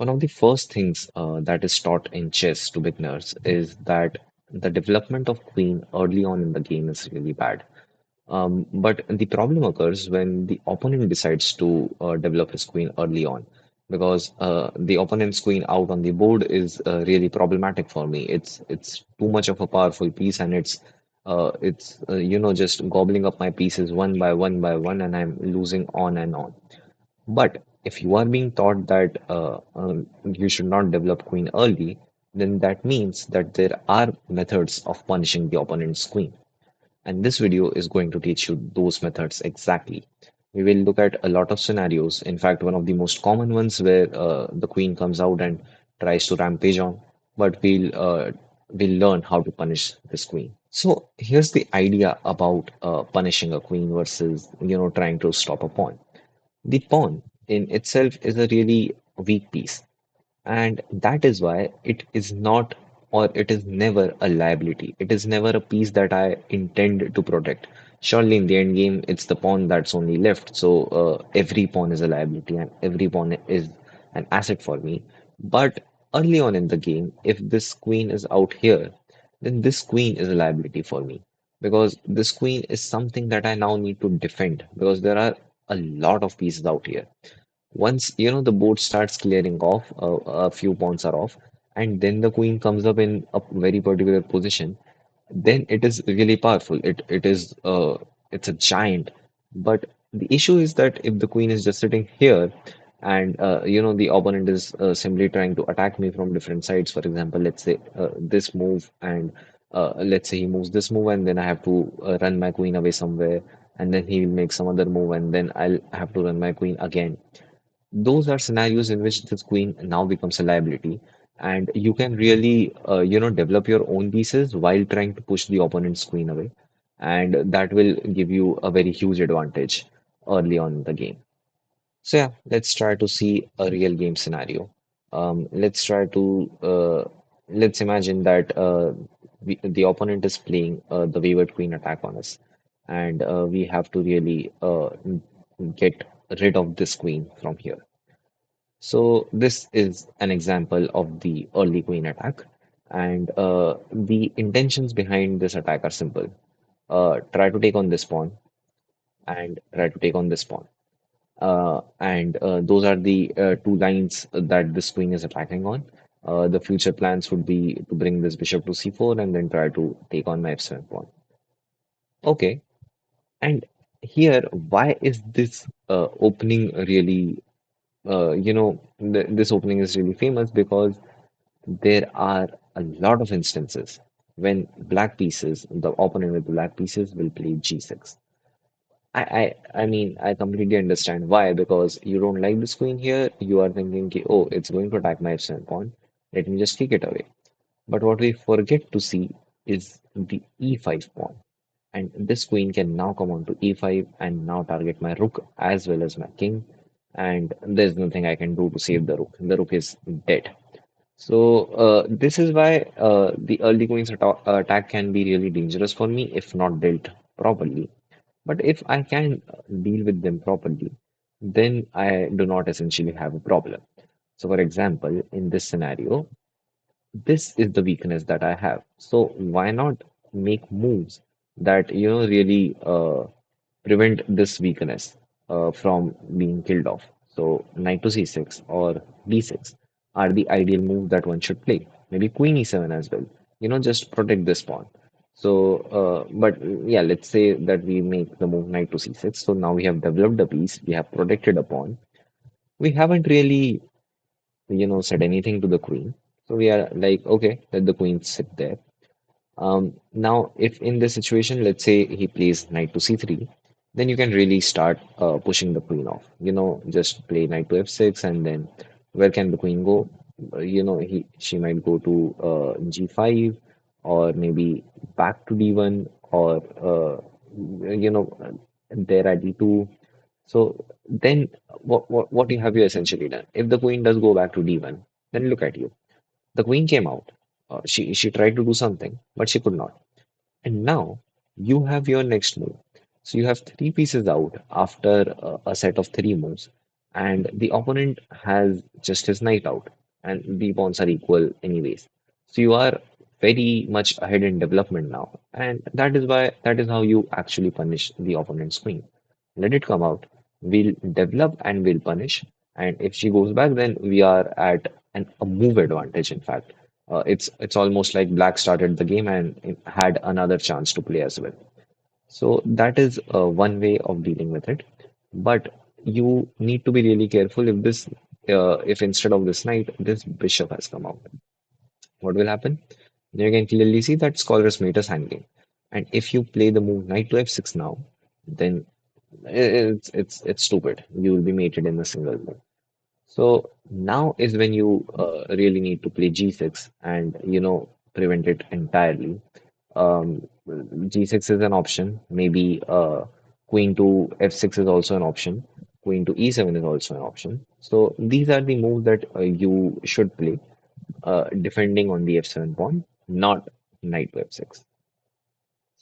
One of the first things that is taught in chess to beginners is that the development of queen early on in the game is really bad. But the problem occurs when the opponent decides to develop his queen early on, because the opponent's queen out on the board is really problematic for me. It's too much of a powerful piece, and it's just gobbling up my pieces one by one by one, and I'm losing on and on. But if you are being taught that you should not develop queen early, then that means that there are methods of punishing the opponent's queen. And this video is going to teach you those methods exactly. We will look at a lot of scenarios. In fact, one of the most common ones where the queen comes out and tries to rampage on, but we'll learn how to punish this queen. So here's the idea about punishing a queen versus trying to stop a pawn. The pawn in itself is a really weak piece, and that is why it is not, or it is never a liability. It is never a piece that I intend to protect. Surely in the end game, it's the pawn that's only left. So every pawn is a liability and every pawn is an asset for me. But early on in the game, if this queen is out here, then this queen is a liability for me, because this queen is something that I now need to defend, because there are a lot of pieces out here. Once the board starts clearing off, a few pawns are off, and then the queen comes up in a very particular position, then it is really powerful. It's a giant. But the issue is that if the queen is just sitting here, and the opponent is simply trying to attack me from different sides. For example, let's say this move, and let's say he moves this move, and then I have to run my queen away somewhere, and then he will make some other move, and then I'll have to run my queen again. Those are scenarios in which this queen now becomes a liability, and you can really develop your own pieces while trying to push the opponent's queen away, and that will give you a very huge advantage early on in the game. So yeah, let's try to see a real game scenario. Let's imagine that the opponent is playing the wayward queen attack on us, and we have to really get rid of this queen from here. So this is an example of the early queen attack, and the intentions behind this attack are simple. Try to take on this pawn and try to take on this pawn. And those are the two lines that this queen is attacking on. The future plans would be to bring this bishop to c4 and then try to take on my f7 pawn. Okay, and here, why is this opening really, this opening is really famous? Because there are a lot of instances when black pieces, the opponent with black pieces will play g6. I completely understand why, because you don't like this queen here. You are thinking, "Ki, oh, it's going to attack my f7 pawn. Let me just kick it away." But what we forget to see is the e5 pawn. And this queen can now come on to e5 and now target my rook as well as my king. And there's nothing I can do to save the rook. The rook is dead. So this is why the early queen's attack can be really dangerous for me if not dealt properly. But if I can deal with them properly, then I do not essentially have a problem. So for example, in this scenario, this is the weakness that I have. So why not make moves that really prevent this weakness from being killed off? So knight to c6 or d6 are the ideal move that one should play. Maybe queen e7 as well. Just protect this pawn. So, but yeah, let's say that we make the move knight to c6. So now we have developed a piece, we have protected a pawn. We haven't really said anything to the queen. So we are like, okay, let the queen sit there. Now, if in this situation, let's say he plays knight to c3, then you can really start pushing the queen off. Just play knight to f6, and then where can the queen go? She might go to g5, or maybe back to d1, or there at d2. So then, what you have you essentially done? If the queen does go back to d1, then look at you. The queen came out. She tried to do something, but she could not. And now you have your next move. So you have three pieces out after a set of three moves. and the opponent has just his knight out, and the pawns are equal anyways. So you are very much ahead in development now, and that is how you actually punish the opponent's queen. Let it come out. We'll develop and we'll punish. And if she goes back, then we are at a move advantage. In fact, it's almost like Black started the game and had another chance to play as well. So that is one way of dealing with it. But you need to be really careful if instead of this knight, this bishop has come out. What will happen? You can clearly see that scholar's mate is hanging. And if you play the move knight to f6 now, then it's stupid. You will be mated in a single move. So now is when you really need to play g6 and prevent it entirely. G6 is an option. Maybe queen to f6 is also an option. Queen to e7 is also an option. So these are the moves that you should play, defending on the f7 pawn, not knight to f6.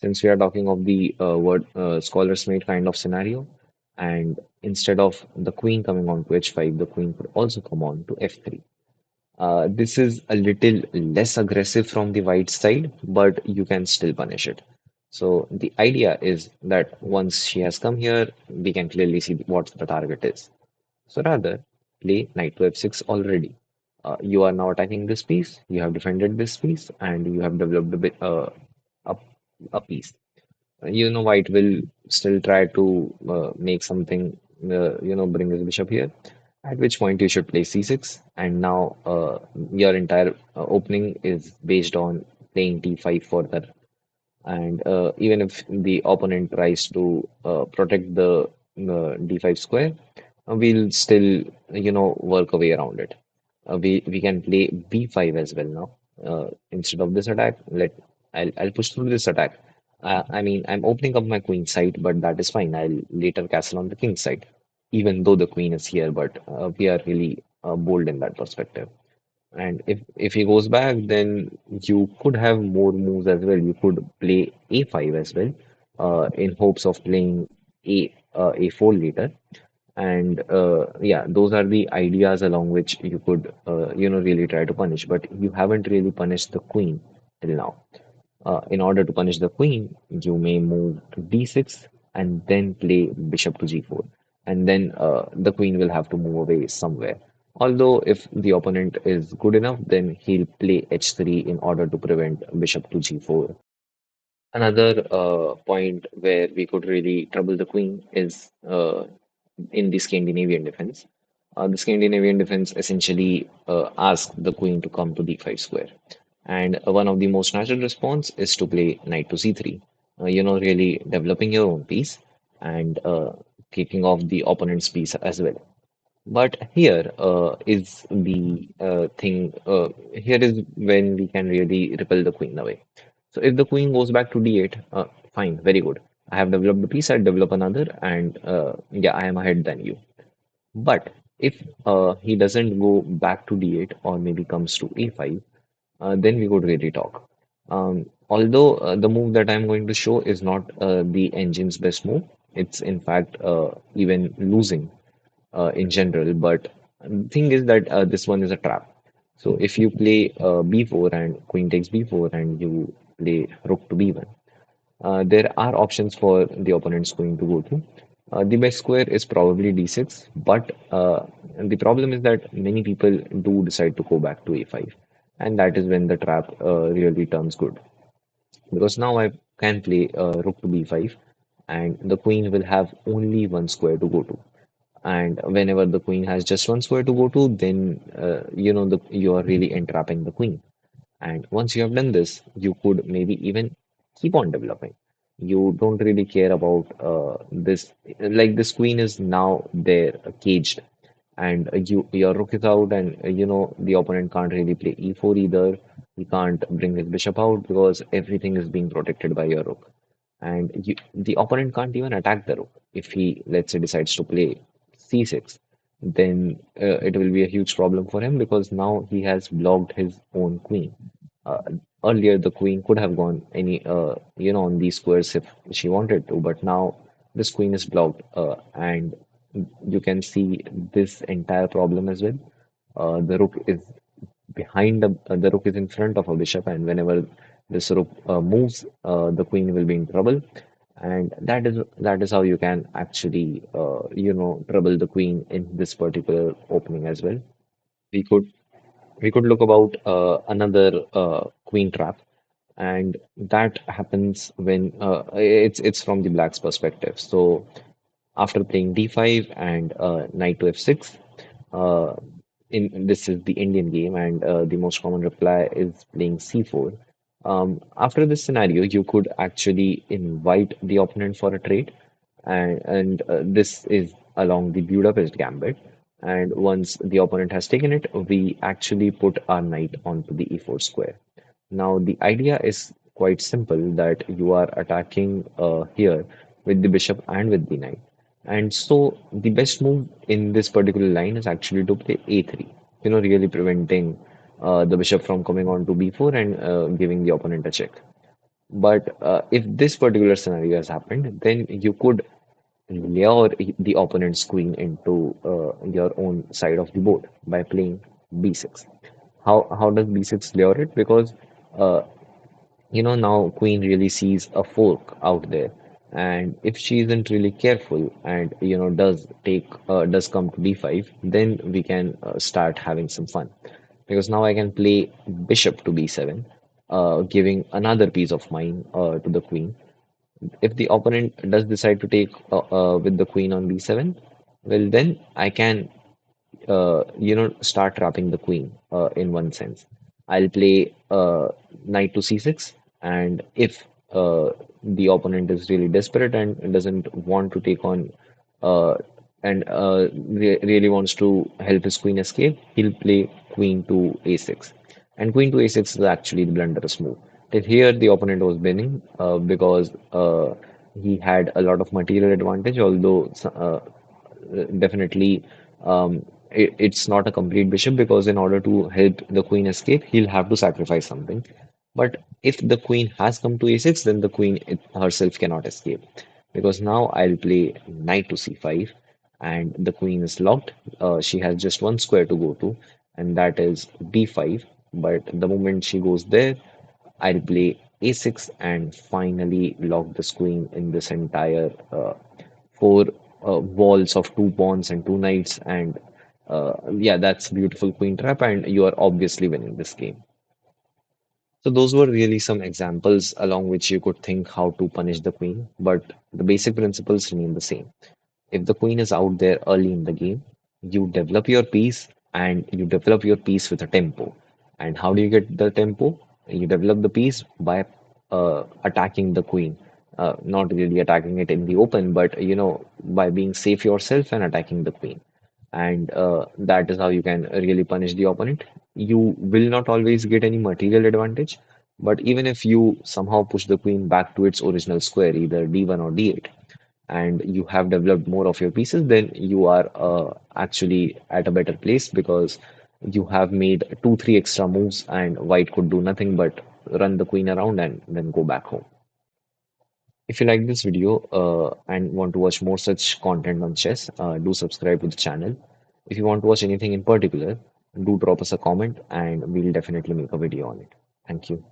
Since we are talking of the word scholar's mate kind of scenario, and instead of the queen coming on to h5, the queen could also come on to f3. This is a little less aggressive from the white side, but you can still punish it. So the idea is that once she has come here, we can clearly see what the target is. So rather, play knight to f6 already. You are now attacking this piece, you have defended this piece, and you have developed a, a piece. White will still try to make something, bring his bishop here, at which point you should play c6. And now your entire opening is based on playing d5 further. And even if the opponent tries to protect the d5 square, we'll still, work a way around it. We can play b5 as well now. Instead of this attack, I'll push through this attack. I mean, I'm opening up my queen side, but that is fine. I'll later castle on the king side, even though the queen is here. But we are really bold in that perspective. And if he goes back, then you could have more moves as well. You could play a5 as well, in hopes of playing a4 later. And yeah, those are the ideas along which you could really try to punish. But you haven't really punished the queen till now. In order to punish the queen, you may move to d6 and then play bishop to g4. And then the queen will have to move away somewhere. Although, if the opponent is good enough, then he'll play h3 in order to prevent bishop to g4. Another point where we could really trouble the queen is in the Scandinavian defense. The Scandinavian defense essentially asks the queen to come to d5 square. And one of the most natural response is to play knight to c3, really developing your own piece and kicking off the opponent's piece as well. But here is the thing. Here is when we can really repel the queen away. So if the queen goes back to d8, fine, very good. I have developed a piece, I develop another, and yeah, I am ahead than you. But if he doesn't go back to d8 or maybe comes to a5, then we could really talk. Although the move that I'm going to show is not the engine's best move, it's in fact even losing in general. But the thing is that this one is a trap. So if you play b4 and queen takes b4 and you play rook to b1, there are options for the opponent's queen to go to. The best square is probably d6, but the problem is that many people do decide to go back to a5, and that is when the trap really turns good. Because now I can play rook to b5, and the queen will have only one square to go to. And whenever the queen has just one square to go to, then you are really entrapping the queen. And once you have done this, you could maybe even keep on developing. You don't really care about this. Like this queen is now there, caged, and your rook is out, and the opponent can't really play e4 either. He can't bring his bishop out because everything is being protected by your rook, and the opponent can't even attack the rook. If he, let's say, decides to play c6, then it will be a huge problem for him because now he has blocked his own queen. uh, Earlier, the queen could have gone on these squares if she wanted to, but now this queen is blocked, and you can see this entire problem as well. The rook is the rook is in front of a bishop, and whenever this rook moves, the queen will be in trouble. And that is how you can actually trouble the queen in this particular opening as well. We could we could look about another queen trap, and that happens when it's from the black's perspective. So after playing d5 and knight to f6, uh, in this is the Indian game, and the most common reply is playing c4. After this scenario, you could actually invite the opponent for a trade, and this is along the Budapest gambit. And once the opponent has taken it, we actually put our knight onto the e4 square. Now, the idea is quite simple that you are attacking here with the bishop and with the knight. And so the best move in this particular line is actually to play a3, really preventing the bishop from coming on to b4 and giving the opponent a check. But if this particular scenario has happened, then you could lure the opponent's queen into your own side of the board by playing b6. How does b6 lure it? Because uh, now queen really sees a fork out there, and if she isn't really careful and does come to d5, then we can start having some fun, because now I can play bishop to b7, giving another piece of mine to the queen. If the opponent does decide to take with the queen on b7, well, then I can start trapping the queen in one sense. I'll play knight to c6, and if the opponent is really desperate and doesn't want to take on uh, and really wants to help his queen escape, he'll play queen to a6. And queen to a6 is actually the blunderous move. Till here, the opponent was winning because he had a lot of material advantage, although definitely it's not a complete bishop, because in order to help the queen escape, he'll have to sacrifice something. But if the queen has come to a6, then the queen herself cannot escape, because now I'll play knight to c5, and the queen is locked. She has just one square to go to, and that is b5. But the moment she goes there, I'll play a6 and finally lock this queen in this entire four walls of two pawns and two knights. And yeah, that's beautiful queen trap, and you are obviously winning this game. So those were really some examples along which you could think how to punish the queen, but the basic principles remain the same. If the queen is out there early in the game, you develop your piece, and you develop your piece with a tempo. And how do you get the tempo? You develop the piece by attacking the queen. Not really attacking it in the open, but by being safe yourself and attacking the queen. And that is how you can really punish the opponent. You will not always get any material advantage, but even if you somehow push the queen back to its original square, either d1 or d8, and you have developed more of your pieces, then you are actually at a better place, because you have made two, three extra moves, and white could do nothing but run the queen around and then go back home. If you like this video and want to watch more such content on chess, do subscribe to the channel. If you want to watch anything in particular, do drop us a comment and we'll definitely make a video on it. Thank you.